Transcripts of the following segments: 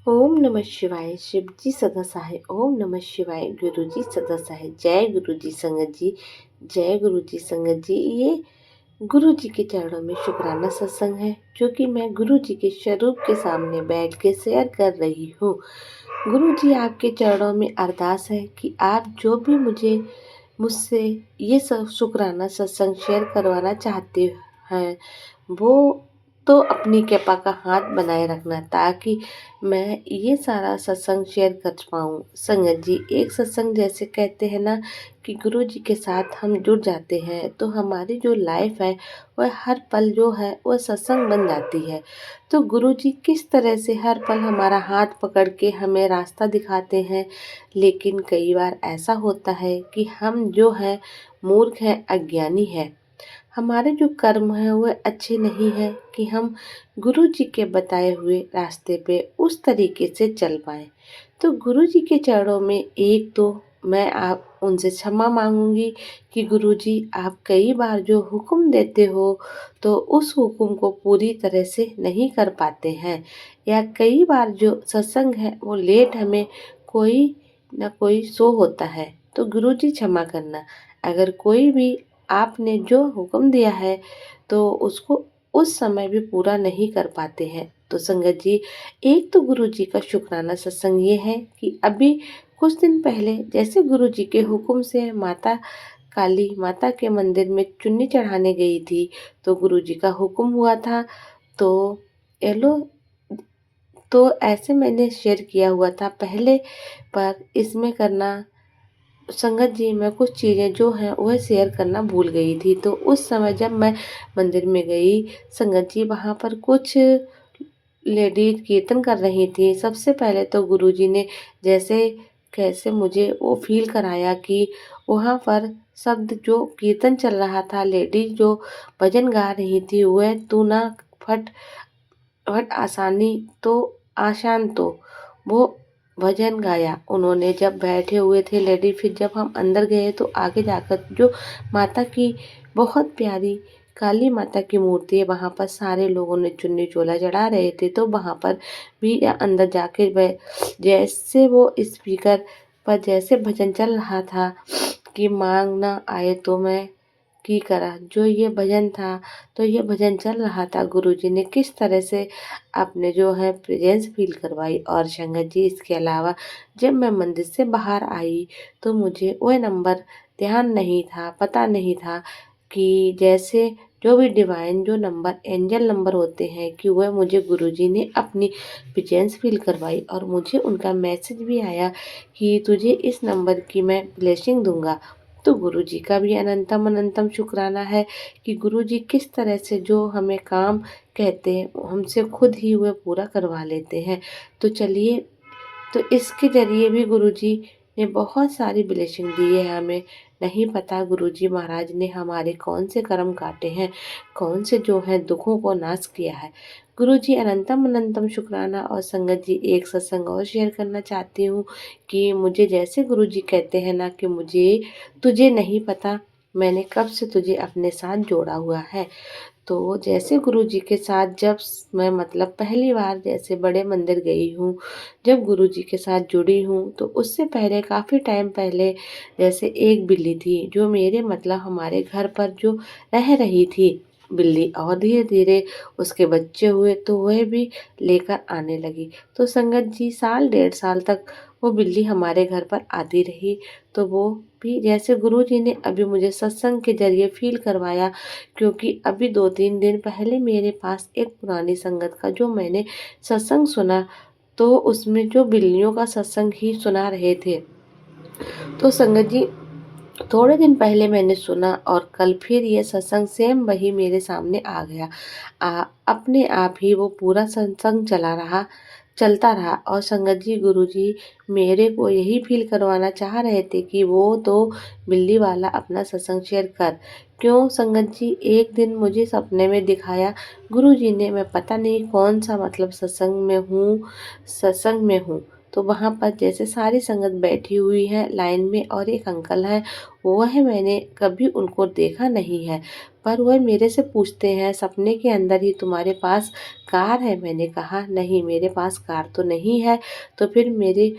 ओम नमः शिवाय। शिव जी सदा सहाय। ओम नमः शिवाय। गुरु जी सदा सहाय। जय गुरु जी संगत जी। जय गुरु जी संगत जी। ये गुरु जी के चरणों में शुक्राना सत्संग है जो कि मैं गुरु जी के स्वरूप के सामने बैठ के शेयर कर रही हूँ। गुरु जी आपके चरणों में अरदास है कि आप जो भी मुझसे ये सब शुक्राना सत्संग शेयर करवाना चाहते हैं वो तो अपनी कृपा का हाथ बनाए रखना ताकि मैं ये सारा सत्संग शेयर कर पाऊँ। संगत जी, एक सत्संग जैसे कहते हैं ना कि गुरु जी के साथ हम जुड़ जाते हैं तो हमारी जो लाइफ है वह हर पल जो है वह सत्संग बन जाती है। तो गुरु जी किस तरह से हर पल हमारा हाथ पकड़ के हमें रास्ता दिखाते हैं। लेकिन कई बार ऐसा होता है कि हम जो है मूर्ख हैं, अज्ञानी हैं। हमारे जो कर्म हैं वह अच्छे नहीं हैं कि हम गुरु जी के बताए हुए रास्ते पे उस तरीके से चल पाएँ। तो गुरु जी के चरणों में एक तो मैं आप उनसे क्षमा माँगूँगी कि गुरु जी आप कई बार जो हुक्म देते हो तो उस हुक्म को पूरी तरह से नहीं कर पाते हैं, या कई बार जो सत्संग है वो लेट हमें कोई न कोई शो होता है। तो गुरु जी क्षमा करना। अगर कोई भी आपने जो हुक्म दिया है तो उसको उस समय भी पूरा नहीं कर पाते हैं। तो संगत जी, एक तो गुरु जी का शुक्राना सत्संग ये है कि अभी कुछ दिन पहले जैसे गुरु जी के हुक्म से माता काली माता के मंदिर में चुन्नी चढ़ाने गई थी तो गुरु जी का हुक्म हुआ था। तो येलो तो ऐसे मैंने शेयर किया हुआ था पहले, पर इसमें करना संगत जी मैं कुछ चीज़ें जो हैं वह शेयर करना भूल गई थी। तो उस समय जब मैं मंदिर में गई संगत जी, वहाँ पर कुछ लेडीज कीर्तन कर रही थी। सबसे पहले तो गुरुजी ने जैसे कैसे मुझे वो फील कराया कि वहाँ पर शब्द जो कीर्तन चल रहा था, लेडीज जो भजन गा रही थी वह तू ना फट फट आसान तो वो भजन गाया उन्होंने जब बैठे हुए थे लेडी। फिर जब हम अंदर गए तो आगे जाकर जो माता की बहुत प्यारी काली माता की मूर्ति है वहाँ पर सारे लोगों ने चुन्नी चोला चढ़ा रहे थे। तो वहाँ पर भी अंदर जाके वह जैसे वो स्पीकर पर जैसे भजन चल रहा था कि मांग ना आए तो मैं की करा, जो ये भजन था तो ये भजन चल रहा था। गुरुजी ने किस तरह से आपने जो है प्रेजेंस फील करवाई। और संगत जी, इसके अलावा जब मैं मंदिर से बाहर आई तो मुझे वह नंबर ध्यान नहीं था, पता नहीं था कि जैसे जो भी डिवाइन जो नंबर एंजल नंबर होते हैं कि वह मुझे गुरुजी ने अपनी प्रेजेंस फील करवाई और मुझे उनका मैसेज भी आया कि तुझे इस नंबर की मैं ब्लेसिंग दूंगा। तो गुरुजी का भी अनंतम अनंतम शुक्राना है कि गुरुजी किस तरह से जो हमें काम कहते हैं वो हमसे खुद ही वह पूरा करवा लेते हैं। तो चलिए, तो इसके ज़रिए भी गुरुजी ने बहुत सारी ब्लेसिंग दी है हमें। नहीं पता गुरुजी महाराज ने हमारे कौन से कर्म काटे हैं, कौन से जो हैं दुखों को नाश किया है। गुरुजी अनंतम अनंतम शुक्राना। और संगत जी, एक सत्संग और शेयर करना चाहती हूँ कि मुझे जैसे गुरुजी कहते हैं ना कि मुझे तुझे नहीं पता मैंने कब से तुझे अपने साथ जोड़ा हुआ है। तो जैसे गुरुजी के साथ जब मैं मतलब पहली बार जैसे बड़े मंदिर गई हूँ, जब गुरुजी के साथ जुड़ी हूँ तो उससे पहले काफ़ी टाइम पहले जैसे एक बिल्ली थी जो मेरे मतलब हमारे घर पर जो रह रही थी बिल्ली, और धीरे धीरे उसके बच्चे हुए तो वह भी लेकर आने लगी। तो संगत जी, साल डेढ़ साल तक वो बिल्ली हमारे घर पर आती रही। तो वो भी जैसे गुरुजी ने अभी मुझे सत्संग के ज़रिए फ़ील करवाया, क्योंकि अभी 2-3 दिन पहले मेरे पास एक पुरानी संगत का जो मैंने सत्संग सुना तो उसमें जो बिल्लियों का सत्संग ही सुना रहे थे। तो संगत जी, थोड़े दिन पहले मैंने सुना और कल फिर ये सत्संग सेम वही मेरे सामने आ गया। अपने आप ही वो पूरा सत्संग चलता रहा। और संगत जी, गुरुजी मेरे को यही फ़ील करवाना चाह रहे थे कि वो तो बिल्ली वाला अपना सत्संग शेयर कर। क्यों संगत जी, एक दिन मुझे सपने में दिखाया गुरुजी ने, मैं पता नहीं कौन सा मतलब सत्संग में हूँ तो वहाँ पर जैसे सारी संगत बैठी हुई है लाइन में और एक अंकल हैं, वह मैंने कभी उनको देखा नहीं है, पर वह मेरे से पूछते हैं सपने के अंदर ही तुम्हारे पास कार है? मैंने कहा नहीं, मेरे पास कार तो नहीं है। तो फिर मेरे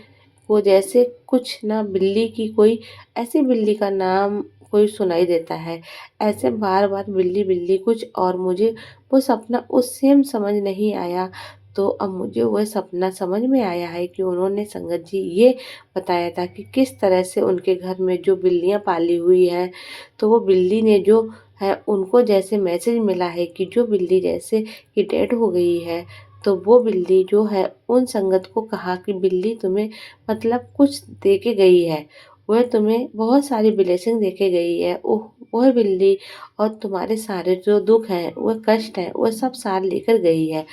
को जैसे कुछ ना बिल्ली की कोई ऐसी बिल्ली का नाम कोई सुनाई देता है, ऐसे बार बार बिल्ली बिल्ली कुछ, और मुझे वो सपना उस सेम समझ नहीं आया। तो अब मुझे वह सपना समझ में आया है कि उन्होंने संगत जी ये बताया था कि किस तरह से उनके घर में जो बिल्लियाँ पाली हुई हैं, तो वो बिल्ली ने जो है उनको जैसे मैसेज मिला है कि जो बिल्ली जैसे कि डेड हो गई है, तो वो बिल्ली जो है उन संगत को कहा कि बिल्ली तुम्हें मतलब कुछ दे के गई है, वह तुम्हें बहुत सारी ब्लेसिंग दे के गई है। वह बिल्ली और तुम्हारे सारे जो दुख हैं, वह कष्ट हैं, वह सब सार लेकर गई है।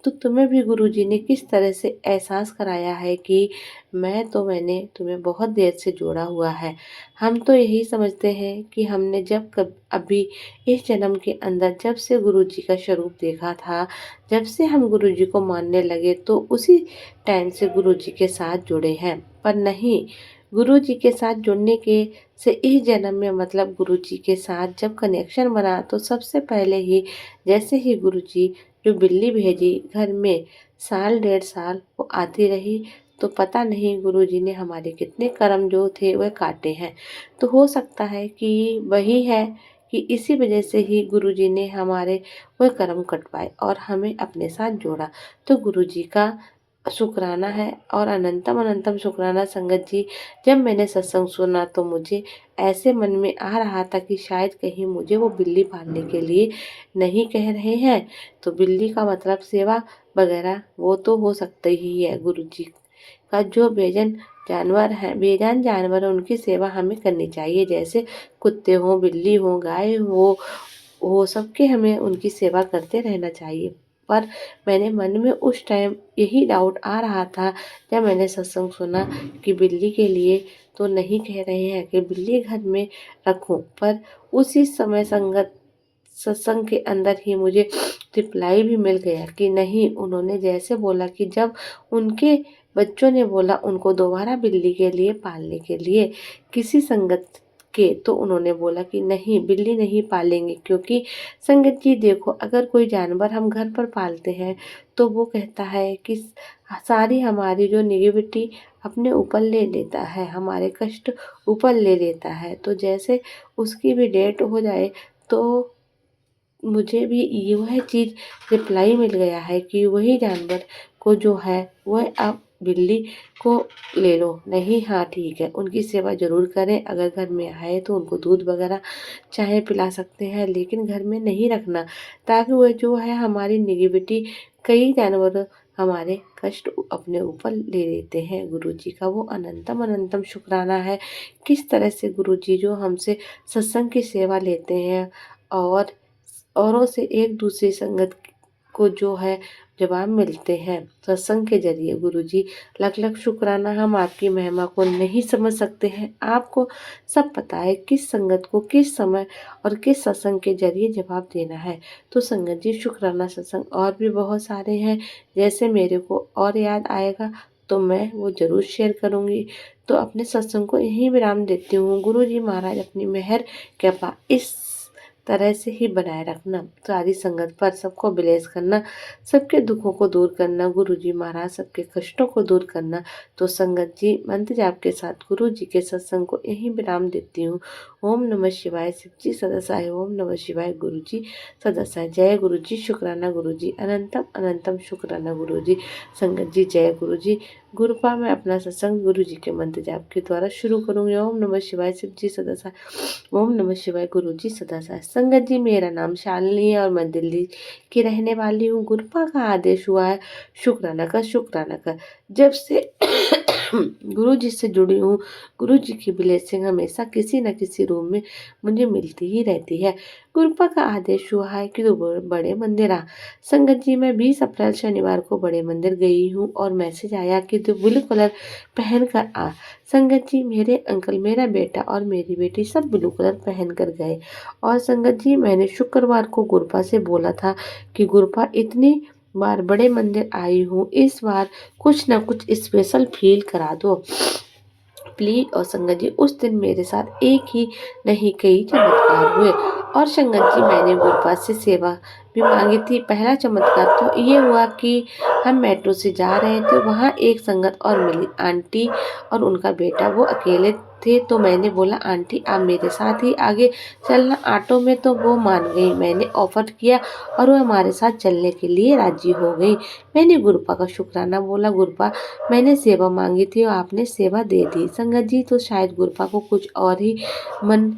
तो तुम्हें भी गुरुजी ने किस तरह से एहसास कराया है कि मैंने तुम्हें बहुत देर से जोड़ा हुआ है। हम तो यही समझते हैं कि हमने जब कब अभी इस जन्म के अंदर जब से गुरुजी का स्वरूप देखा था, जब से हम गुरुजी को मानने लगे, तो उसी टाइम से गुरुजी के साथ जुड़े हैं। पर नहीं, गुरुजी के साथ जुड़ने के से इस जन्म में मतलब गुरुजी के साथ जब कनेक्शन बना, तो सबसे पहले ही जैसे ही गुरुजी जो बिल्ली भेजी घर में, साल डेढ़ साल वो आती रही, तो पता नहीं गुरुजी ने हमारे कितने कर्म जो थे वह काटे हैं। तो हो सकता है कि वही है कि इसी वजह से ही गुरुजी ने हमारे वह कर्म कटवाए और हमें अपने साथ जोड़ा। तो गुरुजी का शुक्राना है और अनंतम अनंतम शुक्राना संगत जी। जब मैंने सत्संग सुना तो मुझे ऐसे मन में आ रहा था कि शायद कहीं मुझे वो बिल्ली पालने के लिए नहीं कह रहे हैं। तो बिल्ली का मतलब सेवा वगैरह वो तो हो सकता ही है। गुरुजी का जो बेजान जानवर है उनकी सेवा हमें करनी चाहिए, जैसे कुत्ते हों, बिल्ली हो, गाय हो सबके हमें उनकी सेवा करते रहना चाहिए। पर मैंने मन में उस टाइम यही डाउट आ रहा था जब मैंने सत्संग सुना कि बिल्ली के लिए तो नहीं कह रहे हैं कि बिल्ली घर में रखूं, पर उसी समय सत्संग के अंदर ही मुझे रिप्लाई भी मिल गया कि नहीं, उन्होंने जैसे बोला कि जब उनके बच्चों ने बोला उनको दोबारा बिल्ली के लिए पालने के लिए किसी संगत के, तो उन्होंने बोला कि नहीं, बिल्ली नहीं पालेंगे, क्योंकि संगत जी देखो, अगर कोई जानवर हम घर पर पालते हैं तो वो कहता है कि सारी हमारी जो निगेटिविटी अपने ऊपर ले लेता है, हमारे कष्ट ऊपर ले लेता है। तो जैसे उसकी भी डेथ हो जाए, तो मुझे भी वह चीज़ रिप्लाई मिल गया है कि वही जानवर को जो है वह आप बिल्ली को ले लो। नहीं, हाँ ठीक है, उनकी सेवा ज़रूर करें, अगर घर में आए तो उनको दूध वगैरह चाहे पिला सकते हैं, लेकिन घर में नहीं रखना, ताकि वह जो है हमारी निगेटिविटी, कई जानवर हमारे कष्ट अपने ऊपर ले लेते हैं। गुरुजी का वो अनंतम अनंतम शुक्राना है, किस तरह से गुरुजी जो हमसे सत्संग की सेवा लेते हैं और औरों से एक दूसरी संगत को जो है जवाब मिलते हैं सत्संग के जरिए। गुरुजी लख लख शुक्राना, हम आपकी महिमा को नहीं समझ सकते हैं। आपको सब पता है किस संगत को किस समय और किस सत्संग के जरिए जवाब देना है। तो संगत जी, शुक्राना सत्संग और भी बहुत सारे हैं, जैसे मेरे को और याद आएगा तो मैं वो ज़रूर शेयर करूँगी। तो अपने सत्संग को यहीं विराम देती हूँ। गुरु जी महाराज अपनी मेहर कृपा इस तरह से ही बनाए रखना, सारी संगत पर सबको ब्लेस करना, सबके दुखों को दूर करना, गुरु जी महाराज सबके कष्टों को दूर करना। तो संगत जी, मंत्र जाप के साथ गुरु जी के सत्संग को यहीं विराम देती हूँ। ओम नमः शिवाय, शिव जी सदासाय, ओम नमः शिवाय, गुरु जी सदासाय। जय गुरु जी, शुक्राना गुरु जी, अनंतम अनंतम शुक्राना गुरु जी। संगत जी, जय गुरु जी। गुरुपा में अपना सत्संग गुरु जी के मंत्र जाप के द्वारा शुरू करूँगी। ओम नमः शिवाय, शिव जी सदासाय, ओम नमः शिवाय, गुरु जी सदासाय। संगत जी, मेरा नाम शालिनी है और मैं दिल्ली की रहने वाली हूँ। गुरुपा का आदेश हुआ है शुक्राना कर, शुक्राना कर। जब से गुरु जी से जुड़ी हूँ, गुरु जी की ब्लेसिंग हमेशा किसी न किसी रूप में मुझे मिलती ही रहती है। गुरुपा का आदेश हुआ है कि तू बड़े मंदिर आ। संगत जी, मैं 20 अप्रैल शनिवार को बड़े मंदिर गई हूँ और मैसेज आया कि तू ब्लू कलर पहन कर आ। संगत जी, मेरे अंकल, मेरा बेटा और मेरी बेटी सब ब्लू कलर पहन कर गए। और संगत जी, मैंने शुक्रवार को गुरुपा से बोला था कि गुरुपा, इतनी बार बड़े मंदिर आई हूँ, इस बार कुछ ना कुछ स्पेशल फ़ील करा दो प्लीज। और संगत जी उस दिन मेरे साथ एक ही नहीं कई चमत्कार हुए। और संगत जी मैंने गुरुपाद से सेवा भी मांगी थी। पहला चमत्कार तो ये हुआ कि हम मेट्रो से जा रहे थे, वहाँ एक संगत और मिली, आंटी और उनका बेटा। वो अकेले थे तो मैंने बोला आंटी आप मेरे साथ ही आगे चलना ऑटो में, तो वो मान गई। मैंने ऑफर किया और वो हमारे साथ चलने के लिए राजी हो गई। मैंने गुरुपा का शुक्राना बोला, गुरुपा मैंने सेवा मांगी थी और आपने सेवा दे दी। संगत जी तो शायद गुरुपा को कुछ और ही मन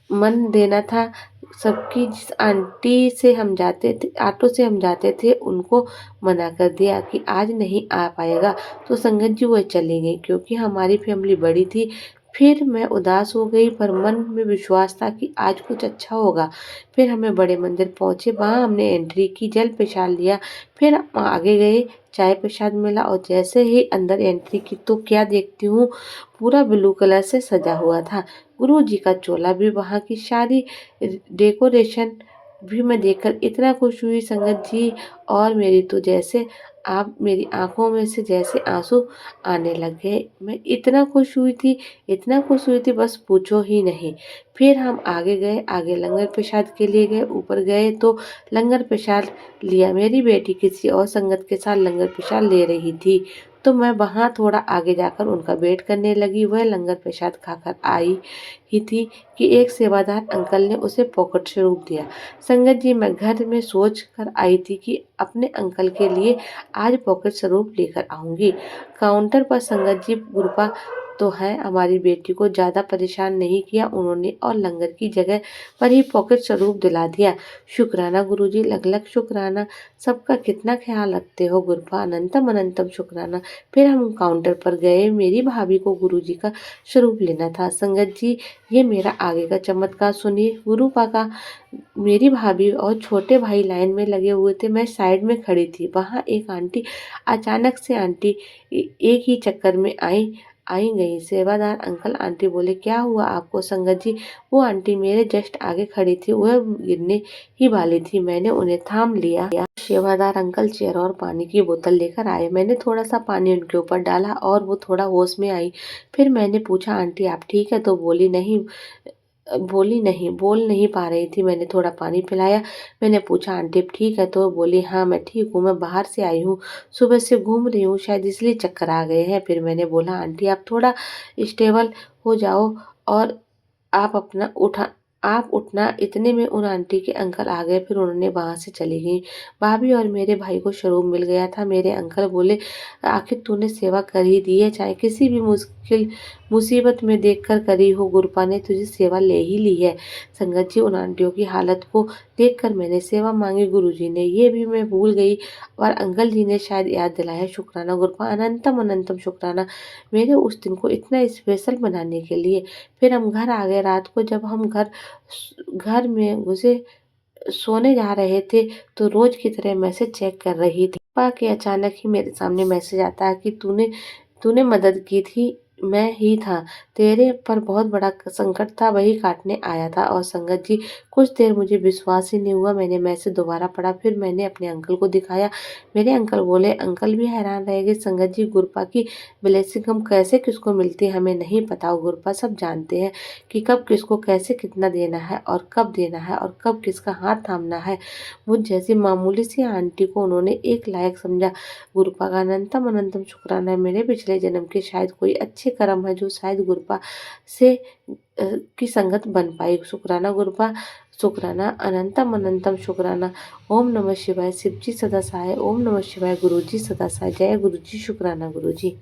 मन देना था। सबकी जिस आंटी से हम जाते थे, ऑटो से हम जाते थे, उनको मना कर दिया कि आज नहीं आ पाएगा। तो संगत जी वो चली गई क्योंकि हमारी फैमिली बड़ी थी। फिर मैं उदास हो गई पर मन में विश्वास था कि आज कुछ अच्छा होगा। फिर हमें बड़े मंदिर पहुंचे, वहाँ हमने एंट्री की, जल प्रसाद लिया, फिर हम आगे गए, चाय प्रसाद मिला और जैसे ही अंदर एंट्री की तो क्या देखती हूँ, पूरा ब्लू कलर से सजा हुआ था। गुरु जी का चोला भी, वहाँ की सारी डेकोरेशन भी मैं देखकर इतना खुश हुई संगत जी। और मेरी तो जैसे आप मेरी आंखों में से जैसे आंसू आने लग गए। मैं इतना खुश हुई थी, इतना खुश हुई थी, बस पूछो ही नहीं। फिर हम आगे गए, आगे लंगर प्रसाद के लिए गए। ऊपर गए तो लंगर प्रसाद लिया। मेरी बेटी किसी और संगत के साथ लंगर प्रसाद ले रही थी, तो मैं वहाँ थोड़ा आगे जाकर उनका वेट करने लगी। वह लंगर प्रसाद खाकर आई ही थी कि एक सेवादार अंकल ने उसे पॉकेट स्वरूप दिया। संगत जी मैं घर में सोच कर आई थी कि अपने अंकल के लिए आज पॉकेट स्वरूप लेकर आऊंगी। काउंटर पर संगत जी गुरपा तो है, हमारी बेटी को ज़्यादा परेशान नहीं किया उन्होंने और लंगर की जगह पर ही पॉकेट स्वरूप दिला दिया। शुक्राना गुरुजी, लख लख शुक्राना। सबका कितना ख्याल रखते हो गुरपा, अनंतम अनंतम शुक्राना। फिर हम काउंटर पर गए। मेरी भाभी को गुरुजी का स्वरूप लेना था। संगत जी ये मेरा आगे का चमत्कार सुनिए। गुरुपा का मेरी भाभी और छोटे भाई लाइन में लगे हुए थे, मैं साइड में खड़ी थी। वहाँ एक आंटी अचानक से आंटी एक ही चक्कर में आई आई गई। सेवादार अंकल आंटी बोले क्या हुआ आपको। संगत जी वो आंटी मेरे जस्ट आगे खड़ी थी, वह गिरने ही वाली थी, मैंने उन्हें थाम लिया। सेवादार अंकल चेयर और पानी की बोतल लेकर आए। मैंने थोड़ा सा पानी उनके ऊपर डाला और वो थोड़ा होश में आई। फिर मैंने पूछा आंटी आप ठीक है, तो बोल नहीं पा रही थी। मैंने थोड़ा पानी पिलाया। मैंने पूछा आंटी आप ठीक है, तो बोली हाँ मैं ठीक हूँ, मैं बाहर से आई हूँ, सुबह से घूम रही हूँ, शायद इसलिए चक्कर आ गए हैं। फिर मैंने बोला आंटी आप थोड़ा स्टेबल हो जाओ और आप अपना उठा आप उठना। इतने में उन आंटी के अंकल आ गए, फिर उन्होंने वहाँ से चली गई। भाभी और मेरे भाई को शोरूम मिल गया था। मेरे अंकल बोले आखिर तूने सेवा कर ही दी है, चाहे किसी भी मुश्किल मुसीबत में देखकर करी हो, गुरुपा ने तुझे सेवा ले ही ली है। संगत जी उन आंटियों की हालत को देखकर मैंने सेवा मांगी। गुरुजी ने ये भी मैं भूल गई और अंकल जी ने शायद याद दिलाया। शुक्राना गुरुपा, अनंतम अनंतम शुक्राना मेरे उस दिन को इतना स्पेशल बनाने के लिए। फिर हम घर आ गए। रात को जब हम घर में घुसे, सोने जा रहे थे, तो रोज की तरह मैसेज चेक कर रही थी। पापा के अचानक ही मेरे सामने मैसेज आता है कि तूने तूने मदद की थी, मैं ही था, तेरे पर बहुत बड़ा संकट था, वही काटने आया था। और संगत जी कुछ देर मुझे विश्वास ही नहीं हुआ। मैंने मैसेज दोबारा पढ़ा, फिर मैंने अपने अंकल को दिखाया। मेरे अंकल बोले, अंकल भी हैरान रह गए। संगत जी गुरपा की ब्लेसिंग हम कैसे किसको मिलती है हमें नहीं पता। गुरपा सब जानते हैं कि कब किसको कैसे कितना देना है और कब देना है और कब किसका हाथ थामना है। मुझ जैसी मामूली सी आंटी को उन्होंने एक लायक समझा। गुरुपा का अनंतम अनंतम शुक्राना है। मेरे पिछले जन्म के शायद कोई अच्छे कर्म है जो शायद गुरुपा से की संगत बन पाई। शुक्राना गुरुपा, शुक्राना, अनंतम अनंतम शुक्राना। ओम नमः शिवाय। शिव जी सदा सहाय। ओम नमः शिवाय। गुरु जी सदा सहाय। जय गुरु जी। शुक्राना गुरु जी।